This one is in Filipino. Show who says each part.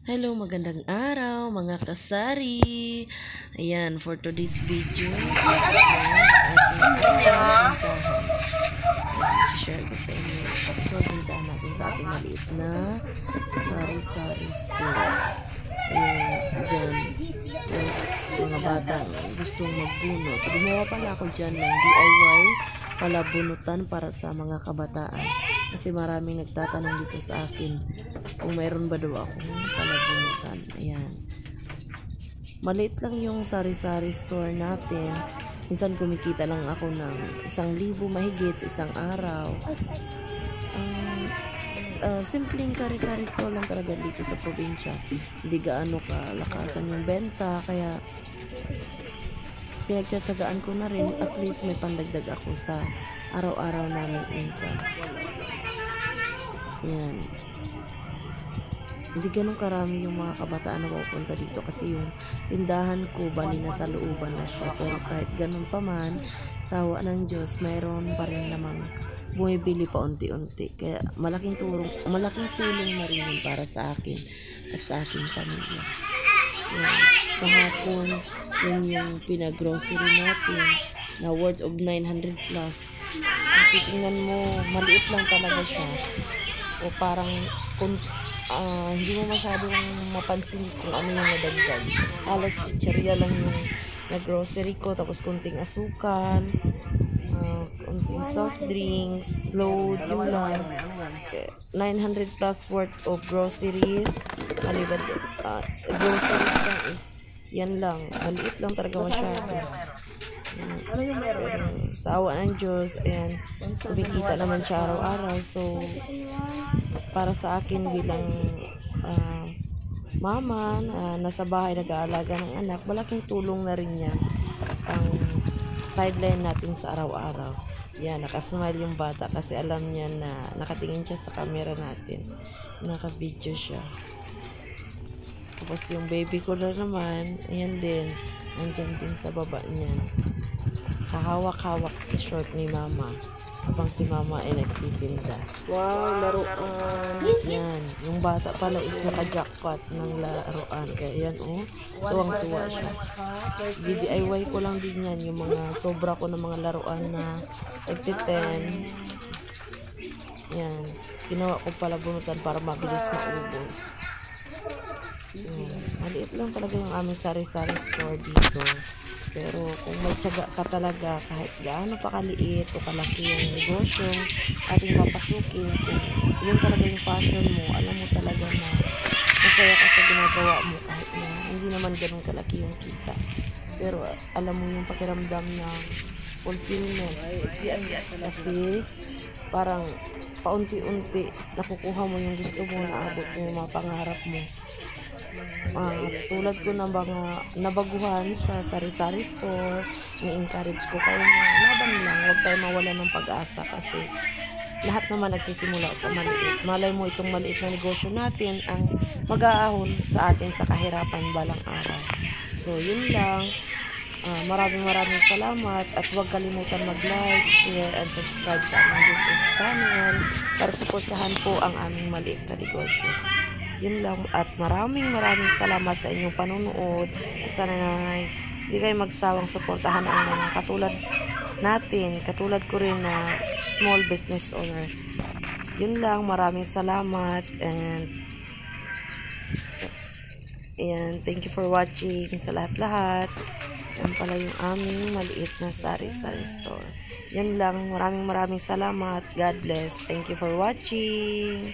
Speaker 1: Hello, magandang araw mga kasari. Ayan, for today's video, share ko sa inyo pagpapintahan natin sa ating maliit na sari-sari store. Ayan, dyan, mga bata gustong magbunot. Gumawa pala ako dyan ng DIY palabunutan para sa mga kabataan. Kasi maraming nagtatanong dito sa akin kung mayroon ba daw akong palabunutan. Ayan. Maliit lang yung sari-sari store natin. Minsan kumikita lang ako ng 1,000 mahigit sa isang araw. Simpleng sari-sari store lang talaga dito sa probinsya. Hindi gaano kalakasan yung benta. Kaya pinagtsatsagaan ko na rin, at least may pandagdag ako sa araw-araw namin income. Yan. Hindi ganun karami yung mga kabataan na pupunta dito kasi yung tindahan ko bali na sa looban na siya. Pero kahit ganun pa man, sawa ng Diyos, mayroon pa rin namang bumibili pa unti-unti. Kaya malaking tulong na rin yun para sa akin at sa aking pamilya. Yan. Kahapon, yun yung pinag-grocery natin na worth of 900 plus. Kung titingnan mo, maliit lang talaga siya. O parang hindi mo masyadong mapansin kung ano yung nadagdag. Halos chichirya lang yung na-grocery ko. Tapos kunting asukal, kunting soft drinks, load, yun lang. 900 plus worth of groceries. Malibad, groceries lang is yan lang. Maliit lang talaga masyado. Pero sa awa ng Diyos, ayan, kumikita naman siya araw-araw. So, para sa akin bilang mama nasa bahay nag-aalaga ng anak, malaking tulong na rin yan ang sideline natin sa araw-araw. Yan, nakasmile yung bata kasi alam niya na nakatingin siya sa camera natin, naka-video siya. Tapos yung baby ko na naman, ayan din, nandyan din sa baba niyan, kahawak-hawak sa short ni mama habang si mama ay nagtitinda. Wow, laruan. Yan, yung bata pala is naka-jackpot ng laruan. Kaya yan, tuwang-tuwa siya. DIY ko lang din yan, yung mga sobra ko ng mga laruan na 10. Yan, ginawa ko pala bunutan para mabilis maubos. Maliit lang talaga yung aming sari-sari store dito. Pero kung may tiyaga ka talaga, kahit gaano pa kaliit o kalaki yung negosyo ating papasukin, kung yun talaga yung passion mo, alam mo talaga na masaya ka sa ginagawa mo kahit na hindi naman ganun kalaki yung kita. Pero alam mo yung pakiramdam ng fulfillment. Kasi parang paunti-unti nakukuha mo yung gusto mo, naabot mo yung mga pangarap mo. Tulad ko ng mga nabaguhan sa sari-sari store, ni-encourage ko kayo na laban lang, huwag tayo mawala ng pag-asa kasi lahat naman nagsisimula sa maliit. Malay mo itong maliit na negosyo natin ang mag-aahon sa atin sa kahirapan balang araw. So yun lang, maraming salamat at huwag kalimutan mag-like, share, and subscribe sa aming YouTube channel para suportahan po ang aming maliit na negosyo. Yun lang, at maraming salamat sa inyong panonood at sana na hindi kayo magsawang suportahan ang mga katulad natin, katulad ko rin na small business owner. Yun lang, maraming salamat and thank you for watching sa lahat-lahat. Yan pala yung aming maliit na sari-sari store. Yun lang, maraming salamat. God bless. Thank you for watching.